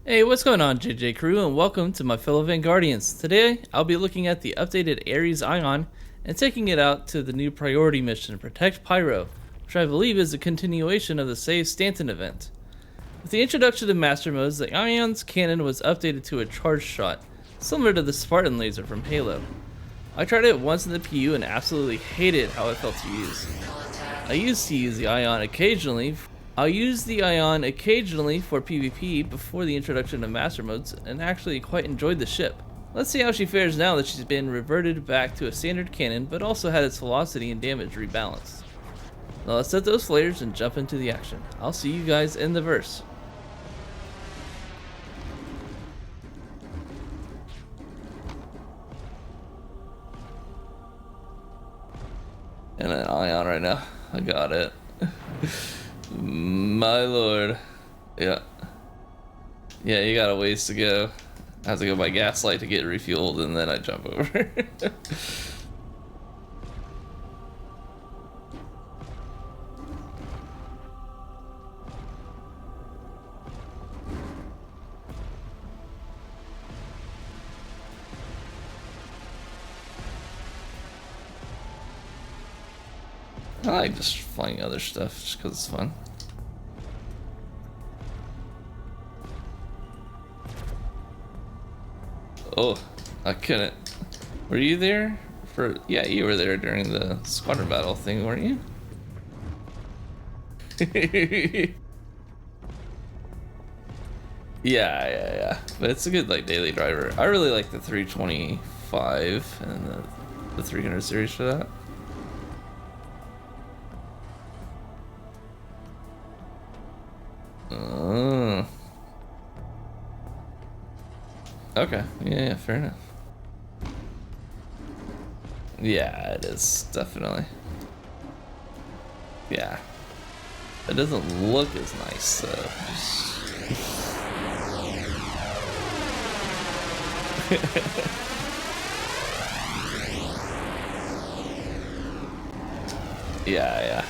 Hey, what's going on, JJ Crew, and welcome to my fellow Vanguardians. Today, I'll be looking at the updated Ares Ion and taking it out to the new priority mission, Protect Pyro, which I believe is a continuation of the Save Stanton event. With the introduction of Master Modes, the Ion's cannon was updated to a charge shot, similar to the Spartan laser from Halo. I tried it once in the PU and absolutely hated how it felt to use. I used to use the Ion occasionally. I'll use the Ion occasionally for PvP before the introduction of Master Modes, and actually quite enjoyed the ship. Let's see how she fares now that she's been reverted back to a standard cannon, but also had its velocity and damage rebalanced. Now let's set those flares and jump into the action. I'll see you guys in the verse. And an Ion right now. I got it. My lord. Yeah. Yeah, you got a ways to go. I have to go by Gaslight to get refueled, and then I jump over. I like just flying other stuff just because it's fun. Oh, I couldn't. Were you there for? Yeah, you were there during the squadron battle thing, weren't you? Yeah. But it's a good like daily driver. I really like the 325 and the 300 series for that. Okay, yeah, fair enough. Yeah, it is, definitely. Yeah. It doesn't look as nice, though. Yeah.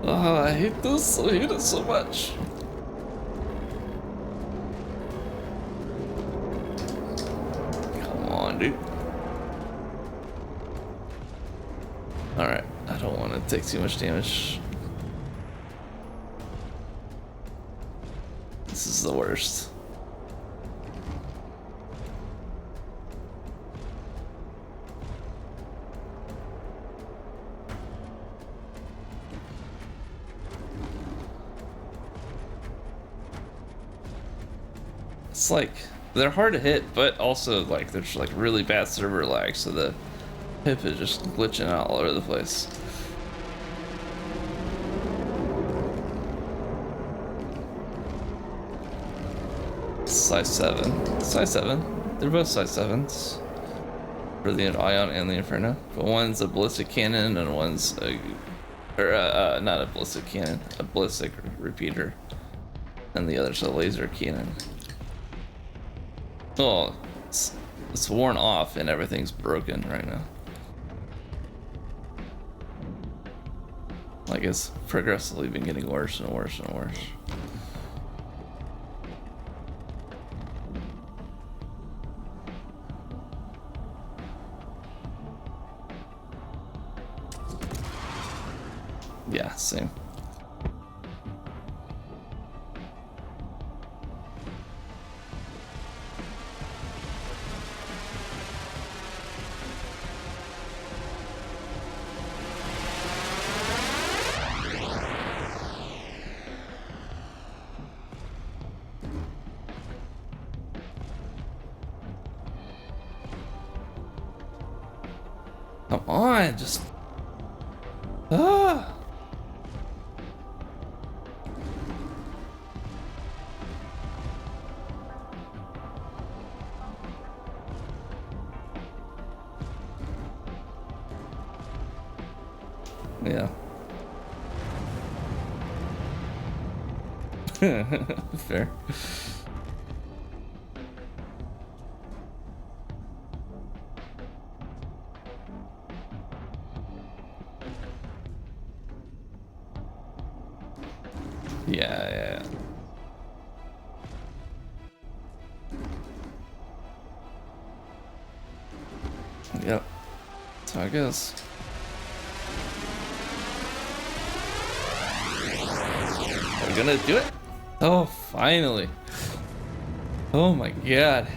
Oh, I hate this. I hate it so much. Come on, dude. Alright, I don't want to take too much damage. This is the worst. It's like they're hard to hit, but also like there's like really bad server lag, so the hip is just glitching out all over the place. Size 7. Size 7. They're both size 7s. For the Ion and the Inferno. But one's a ballistic cannon and one's a... not a ballistic cannon. A ballistic repeater. And the other's a laser cannon. Oh, it's worn off and everything's broken right now. Like it's progressively been getting worse and worse and worse. Yeah, same. Come on, just... Ah! Yeah. Fair. Yeah. Yep. That's how it goes. Are we gonna do it? Oh, finally. Oh my god.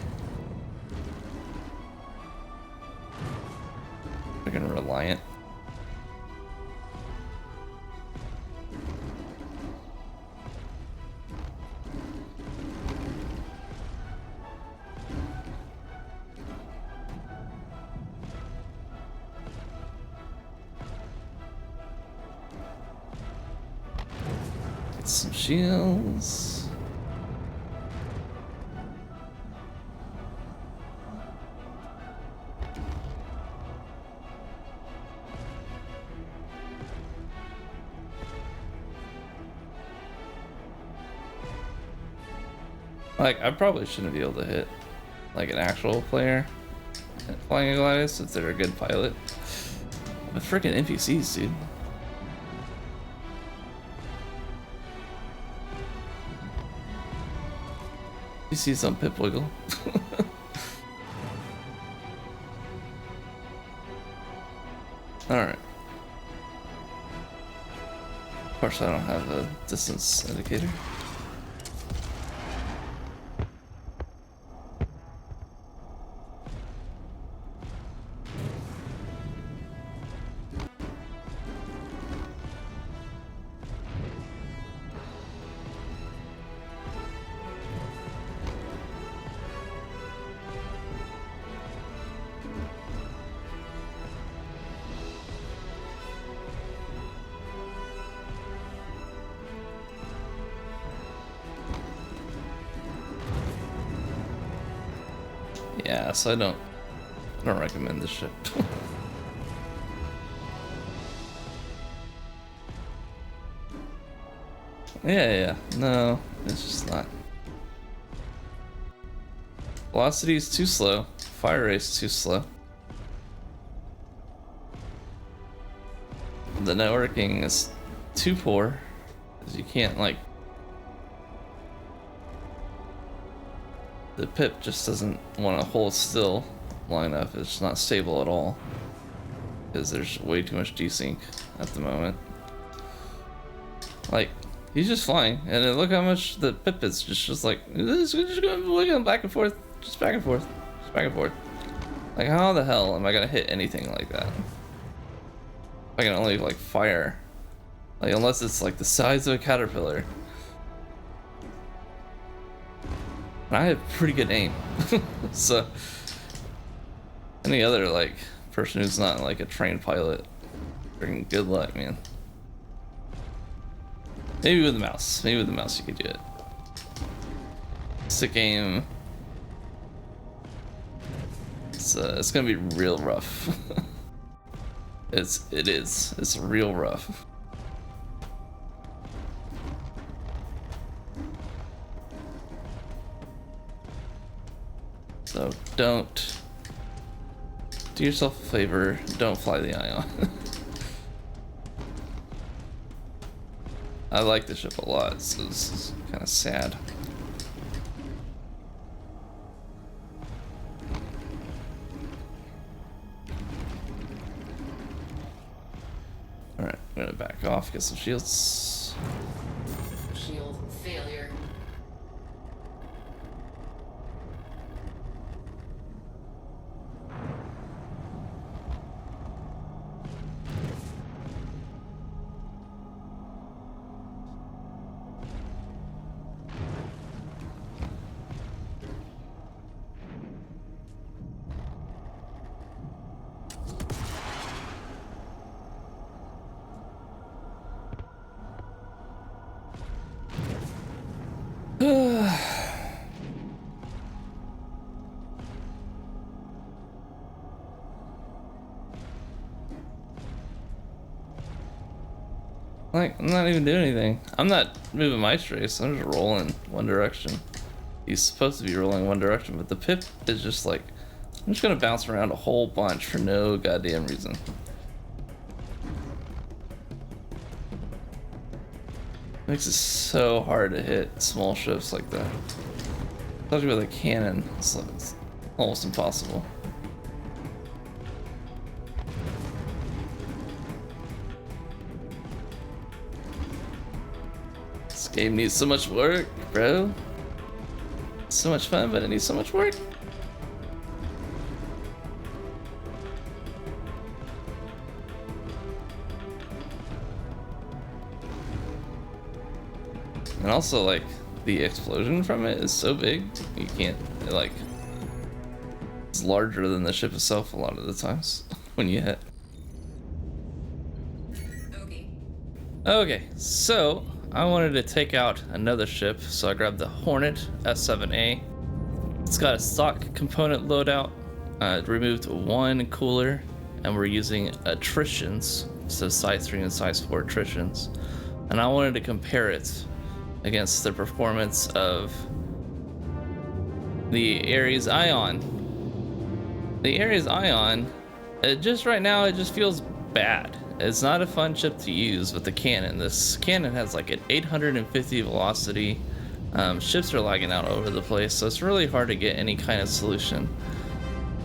Freaking Reliant. Get some shields. Like, I probably shouldn't be able to hit, like, an actual player flying a Gladius if they're a good pilot. But freaking NPCs, dude. You see some pip wiggle. Alright. Of course, I don't have a distance indicator. Yeah, so I don't recommend this ship. yeah, no, it's just not. Velocity is too slow. Fire rate is too slow. The networking is too poor, because you can't, like, the pip just doesn't want to hold still long enough. It's not stable at all because there's way too much desync at the moment. Like, he's just flying, and then look how much the pip is just like it's just going back and forth, just back and forth, just back and forth. Like, how the hell am I gonna hit anything like that? I can only, like, fire, like, unless it's like the size of a caterpillar. I have pretty good aim. So any other, like, person who's not, like, a trained pilot, freaking good luck, man. Maybe with the mouse. Maybe with the mouse you could do it. Stick aim. It's gonna be real rough. It is. It's real rough. So don't do yourself a favor, don't fly the Ion. I like the ship a lot, so this is kind of sad. Alright, I'm gonna back off, get some shields. Shield failure. Like, I'm not even doing anything. I'm not moving my trace, I'm just rolling one direction. He's supposed to be rolling one direction, but the pip is just like, I'm just gonna bounce around a whole bunch for no goddamn reason. Makes it so hard to hit small ships like that. Especially with a cannon, it's almost impossible. This game needs so much work, bro. It's so much fun, but it needs so much work. And also, like, the explosion from it is so big, you can't, like, it's larger than the ship itself a lot of the times when you hit. Okay, so I wanted to take out another ship, so I grabbed the Hornet F7A. It's got a stock component loadout, removed one cooler, and we're using attritions, so size 3 and size 4 attritions. And I wanted to compare it against the performance of the Ares Ion. The Ares Ion, just right now, it just feels bad. It's not a fun chip to use with the Canon. This Canon has like an 850 velocity. Ships are lagging out over the place, so it's really hard to get any kind of solution.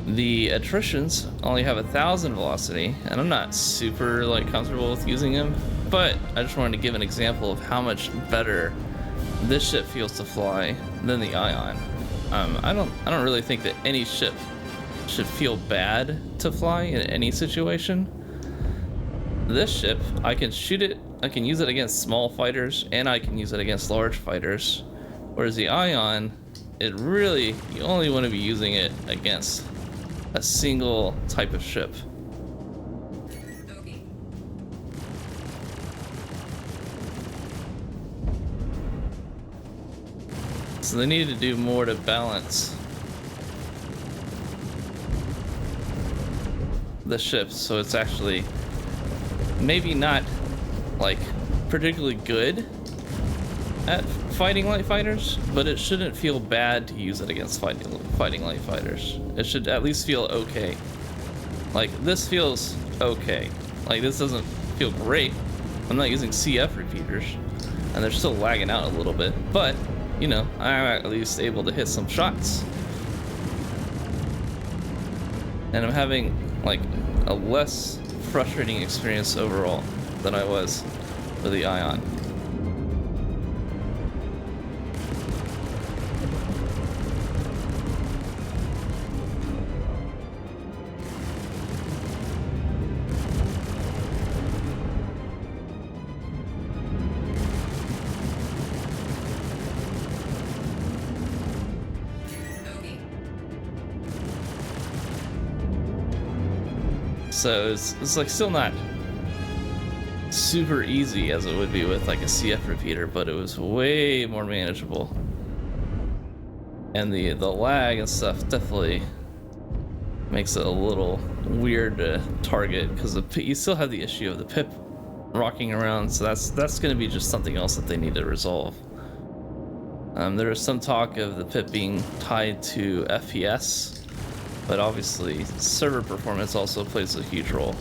The attritions only have 1,000 velocity, and I'm not super like comfortable with using them, but I just wanted to give an example of how much better this ship feels to fly than the Ion. I don't really think that any ship should feel bad to fly in any situation. This ship, I can shoot it, I can use it against small fighters, and I can use it against large fighters. Whereas the Ion, it really, you only want to be using it against a single type of ship. So they need to do more to balance the ships so it's actually maybe not like particularly good at fighting light fighters, but it shouldn't feel bad to use it against fighting light fighters. It should at least feel okay. Like, this feels okay. Like, this doesn't feel great. I'm not using CF repeaters, and they're still lagging out a little bit, but you know, I'm at least able to hit some shots. And I'm having like a less frustrating experience overall than I was with the Ion. So it's like still not super easy as it would be with like a CF repeater, but it was way more manageable. And the lag and stuff definitely makes it a little weird to target because you still have the issue of the pip rocking around. So that's going to be just something else that they need to resolve. There was some talk of the pip being tied to FPS. But obviously, server performance also plays a huge role.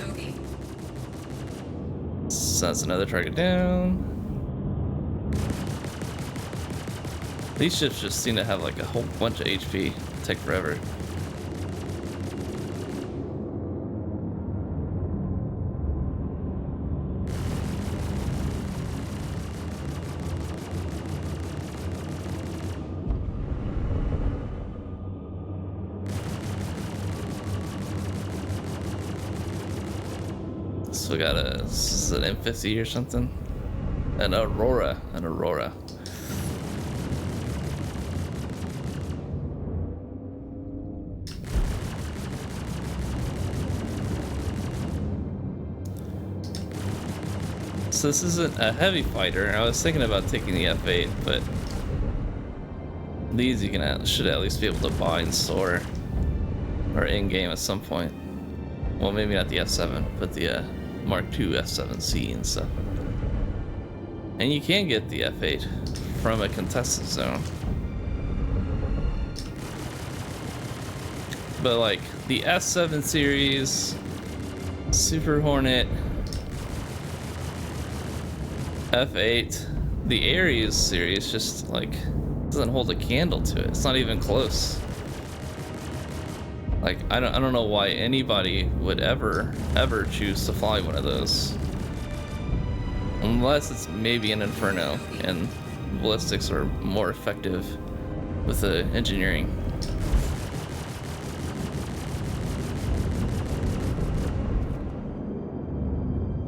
Okay. So that's another target down. These ships just seem to have like a whole bunch of HP. Take forever. So we got this is an M50 or something. An Aurora. So this isn't a heavy fighter. I was thinking about taking the F8, but these you should at least be able to buy in store or in game at some point. Well, maybe not the F7, but the Mark II F7C and stuff. And you can get the F8 from a contested zone. But like the S7 series, Super Hornet, F8, the Ares series just like doesn't hold a candle to it. It's not even close. Like I don't know why anybody would ever choose to fly one of those. Unless it's maybe an Inferno and ballistics are more effective with the engineering.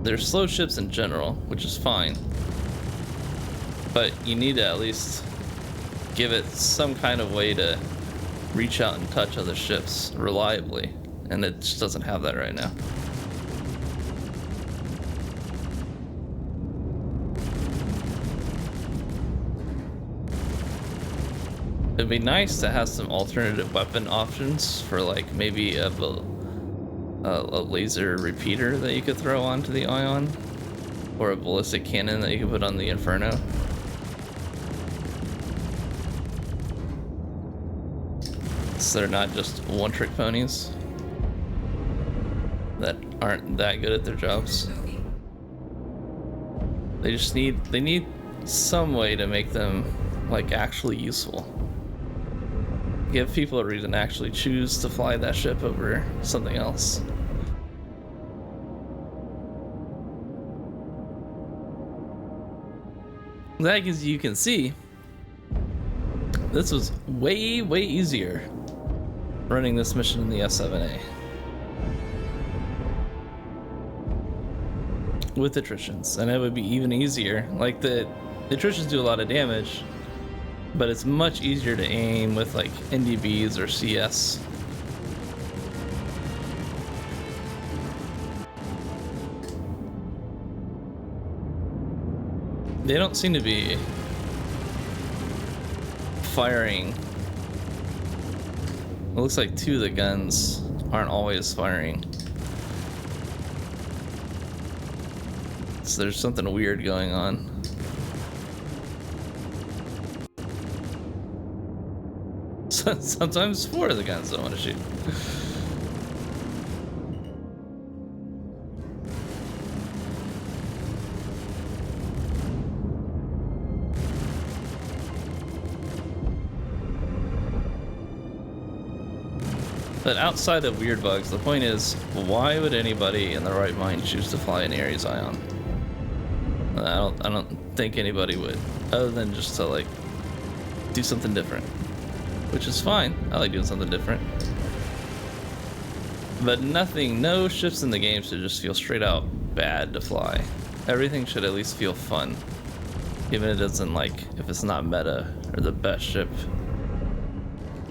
They're slow ships in general, which is fine. But you need to at least give it some kind of way to reach out and touch other ships reliably. And it just doesn't have that right now. It'd be nice to have some alternative weapon options for like maybe a laser repeater that you could throw onto the Ion, or a ballistic cannon that you could put on the Inferno. So they're not just one-trick ponies that aren't that good at their jobs. They just need some way to make them like actually useful. Give people a reason to actually choose to fly that ship over something else. Like as you can see, this was way easier running this mission in the F7A. With attritions, and it would be even easier. Like the attritions do a lot of damage, but it's much easier to aim with like NDBs or CS. They don't seem to be firing. It looks like two of the guns aren't always firing. So there's something weird going on. Sometimes four of the guns don't want to shoot. But outside of weird bugs, the point is, why would anybody in their right mind choose to fly an Ares Ion? I don't think anybody would, other than just to like do something different, which is fine. I like doing something different. But no ships in the game should just feel straight out bad to fly. Everything should at least feel fun, even if it doesn't, like, if it's not meta or the best ship.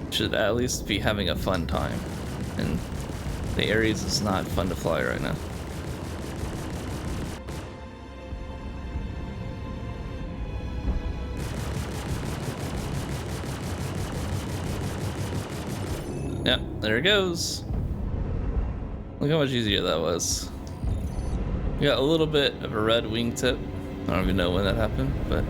Should at least be having a fun time, and the Ares is not fun to fly right now. Yeah, there it goes. Look how much easier that was. We got a little bit of a red wingtip. I don't even know when that happened, but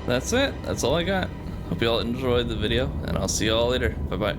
that's it. That's all I got. Hope you all enjoyed the video, and I'll see you all later. Bye-bye.